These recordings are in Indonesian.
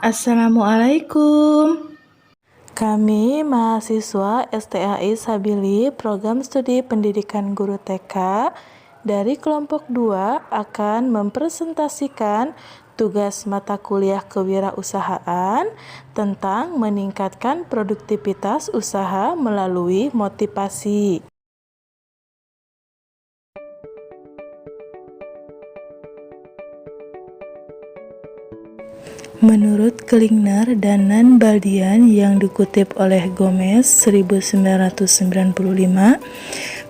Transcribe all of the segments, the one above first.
Assalamualaikum. Kami mahasiswa STAI Sabili Program Studi Pendidikan Guru TK dari kelompok 2 akan mempresentasikan tugas mata kuliah kewirausahaan tentang meningkatkan produktivitas usaha melalui motivasi. Menurut Klingner dan Nanbaldian yang dikutip oleh Gomez 1995,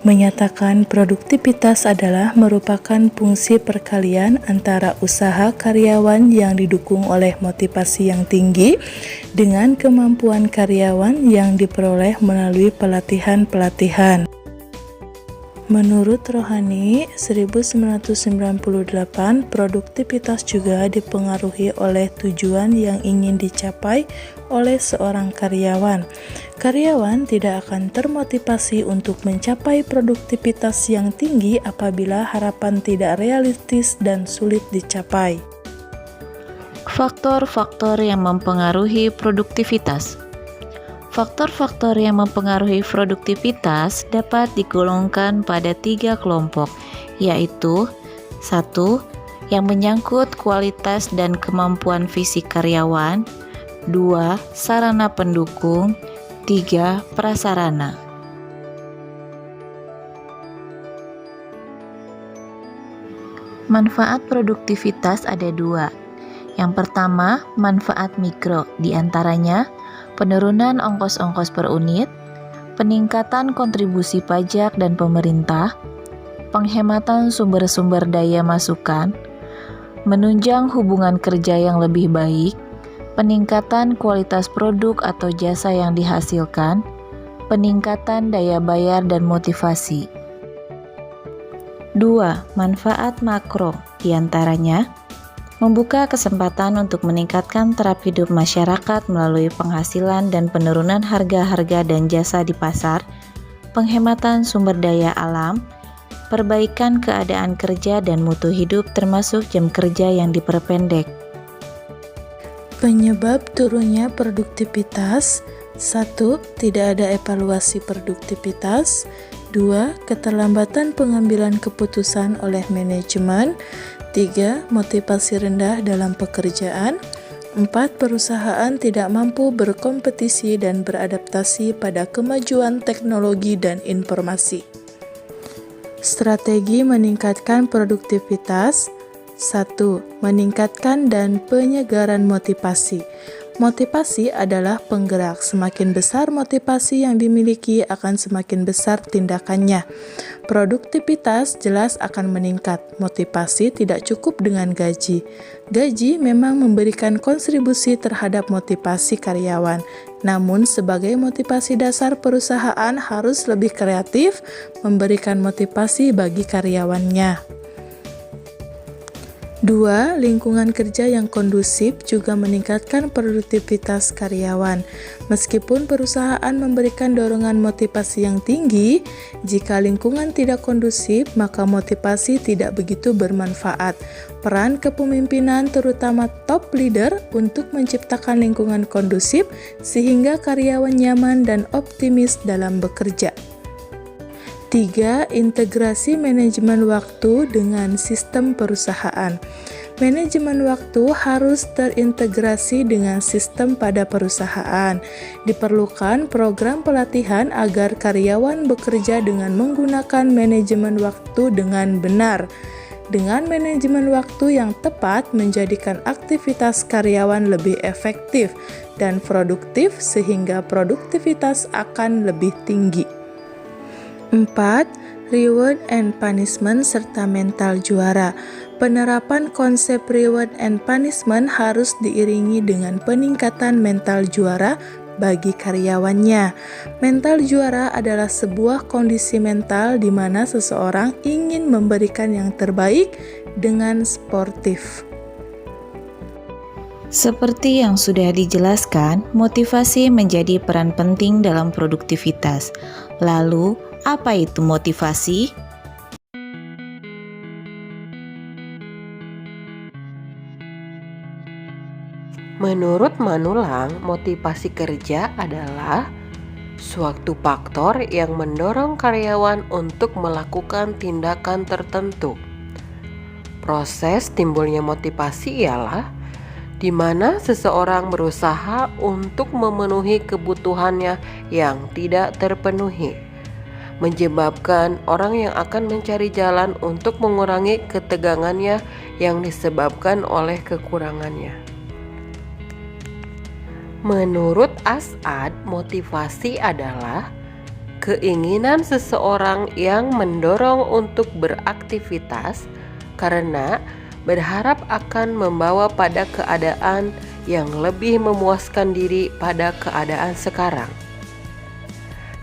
menyatakan produktivitas adalah merupakan fungsi perkalian antara usaha karyawan yang didukung oleh motivasi yang tinggi dengan kemampuan karyawan yang diperoleh melalui pelatihan-pelatihan. Menurut Rohani 1998, produktivitas juga dipengaruhi oleh tujuan yang ingin dicapai oleh seorang karyawan. Karyawan tidak akan termotivasi untuk mencapai produktivitas yang tinggi apabila harapan tidak realistis dan sulit dicapai. Faktor-faktor yang mempengaruhi produktivitas. Faktor-faktor yang mempengaruhi produktivitas dapat digolongkan pada 3 kelompok, yaitu 1. Yang menyangkut kualitas dan kemampuan fisik karyawan, 2. Sarana pendukung, 3. Prasarana. Manfaat produktivitas ada 2. Yang pertama, manfaat mikro, diantaranya penurunan ongkos-ongkos per unit, peningkatan kontribusi pajak dan pemerintah, penghematan sumber-sumber daya masukan, menunjang hubungan kerja yang lebih baik, peningkatan kualitas produk atau jasa yang dihasilkan, peningkatan daya bayar dan motivasi. 2. Manfaat makro, diantaranya membuka kesempatan untuk meningkatkan taraf hidup masyarakat melalui penghasilan dan penurunan harga-harga dan jasa di pasar, penghematan sumber daya alam, perbaikan keadaan kerja dan mutu hidup termasuk jam kerja yang diperpendek. Penyebab turunnya produktivitas: 1. Tidak ada evaluasi produktivitas. 2. Keterlambatan pengambilan keputusan oleh manajemen. 3. Motivasi rendah dalam pekerjaan. 4. Perusahaan tidak mampu berkompetisi dan beradaptasi pada kemajuan teknologi dan informasi. Strategi meningkatkan produktivitas. 1. Meningkatkan dan penyegaran motivasi. Motivasi adalah penggerak. Semakin besar motivasi yang dimiliki, akan semakin besar tindakannya. Produktivitas jelas akan meningkat. Motivasi tidak cukup dengan gaji. Gaji memang memberikan kontribusi terhadap motivasi karyawan. Namun, sebagai motivasi dasar, perusahaan harus lebih kreatif memberikan motivasi bagi karyawannya. 2. Lingkungan kerja yang kondusif juga meningkatkan produktivitas karyawan. Meskipun perusahaan memberikan dorongan motivasi yang tinggi, jika lingkungan tidak kondusif, maka motivasi tidak begitu bermanfaat. Peran kepemimpinan, terutama top leader, untuk menciptakan lingkungan kondusif sehingga karyawan nyaman dan optimis dalam bekerja. 3. Integrasi manajemen waktu dengan sistem perusahaan. Manajemen waktu harus terintegrasi dengan sistem pada perusahaan. Diperlukan program pelatihan agar karyawan bekerja dengan menggunakan manajemen waktu dengan benar. Dengan manajemen waktu yang tepat menjadikan aktivitas karyawan lebih efektif dan produktif sehingga produktivitas akan lebih tinggi. 4. Reward and punishment serta mental juara. Penerapan konsep reward and punishment harus diiringi dengan peningkatan mental juara bagi karyawannya. Mental juara adalah sebuah kondisi mental di mana seseorang ingin memberikan yang terbaik dengan sportif. Seperti yang sudah dijelaskan, motivasi menjadi peran penting dalam produktivitas. Lalu, apa itu motivasi? Menurut Manulang, motivasi kerja adalah suatu faktor yang mendorong karyawan untuk melakukan tindakan tertentu. Proses timbulnya motivasi ialah di mana seseorang berusaha untuk memenuhi kebutuhannya yang tidak terpenuhi, menyebabkan orang yang akan mencari jalan untuk mengurangi ketegangannya yang disebabkan oleh kekurangannya. Menurut As'ad, motivasi adalah keinginan seseorang yang mendorong untuk beraktivitas karena berharap akan membawa pada keadaan yang lebih memuaskan diri pada keadaan sekarang.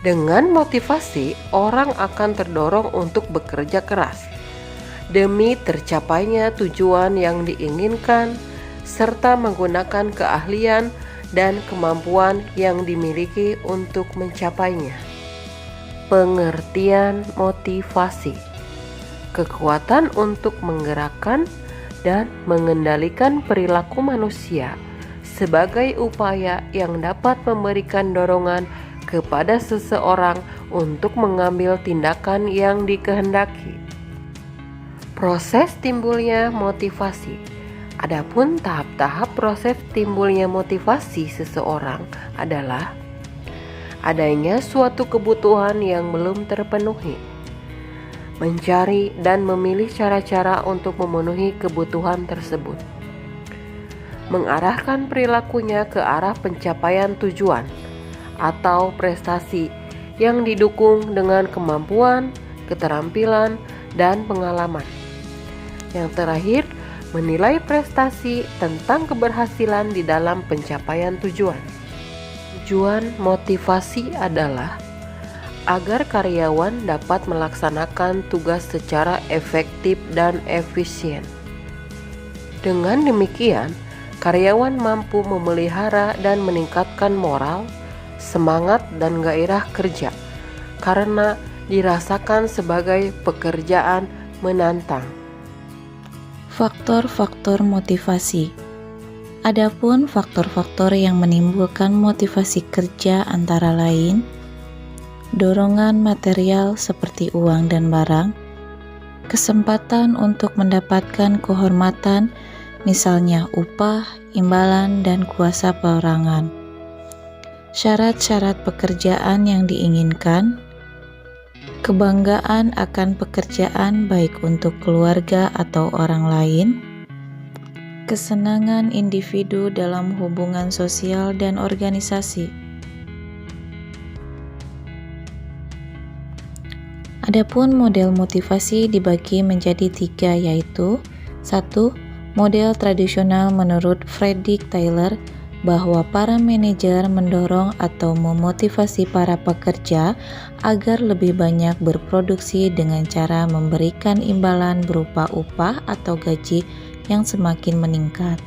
Dengan motivasi, orang akan terdorong untuk bekerja keras demi tercapainya tujuan yang diinginkan serta menggunakan keahlian dan kemampuan yang dimiliki untuk mencapainya. Pengertian motivasi: kekuatan untuk menggerakkan dan mengendalikan perilaku manusia sebagai upaya yang dapat memberikan dorongan kepada seseorang untuk mengambil tindakan yang dikehendaki. Proses timbulnya motivasi. Adapun tahap-tahap proses timbulnya motivasi seseorang adalah adanya suatu kebutuhan yang belum terpenuhi, mencari dan memilih cara-cara untuk memenuhi kebutuhan tersebut, mengarahkan perilakunya ke arah pencapaian tujuan atau prestasi yang didukung dengan kemampuan, keterampilan, dan pengalaman. Yang terakhir, menilai prestasi tentang keberhasilan di dalam pencapaian tujuan. Tujuan motivasi adalah agar karyawan dapat melaksanakan tugas secara efektif dan efisien. Dengan demikian, karyawan mampu memelihara dan meningkatkan moral, semangat, dan gairah kerja karena dirasakan sebagai pekerjaan menantang. Faktor-faktor motivasi. Adapun faktor-faktor yang menimbulkan motivasi kerja antara lain dorongan material seperti uang dan barang, kesempatan untuk mendapatkan kehormatan, misalnya upah, imbalan, dan kuasa perorangan, syarat-syarat pekerjaan yang diinginkan, kebanggaan akan pekerjaan baik untuk keluarga atau orang lain, kesenangan individu dalam hubungan sosial dan organisasi. Adapun model motivasi dibagi menjadi 3, yaitu 1. Model tradisional menurut Frederick Taylor bahwa para manajer mendorong atau memotivasi para pekerja agar lebih banyak berproduksi dengan cara memberikan imbalan berupa upah atau gaji yang semakin meningkat.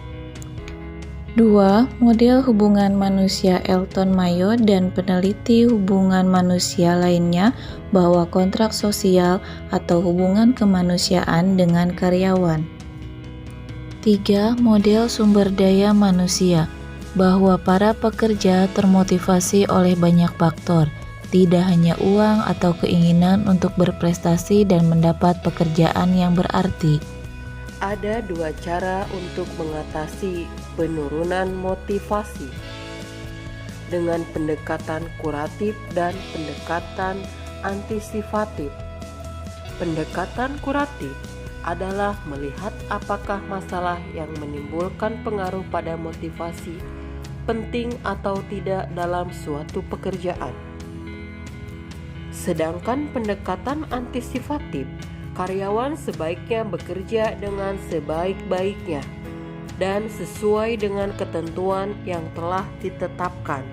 2. Model hubungan manusia Elton Mayo dan peneliti hubungan manusia lainnya bahwa kontrak sosial atau hubungan kemanusiaan dengan karyawan. 3. Model sumber daya manusia bahwa para pekerja termotivasi oleh banyak faktor, tidak hanya uang atau keinginan untuk berprestasi dan mendapat pekerjaan yang berarti. Ada 2 cara untuk mengatasi penurunan motivasi, dengan pendekatan kuratif dan pendekatan antisipatif. Pendekatan kuratif adalah melihat apakah masalah yang menimbulkan pengaruh pada motivasi penting atau tidak dalam suatu pekerjaan. Sedangkan pendekatan antisipatif, karyawan sebaiknya bekerja dengan sebaik-baiknya dan sesuai dengan ketentuan yang telah ditetapkan.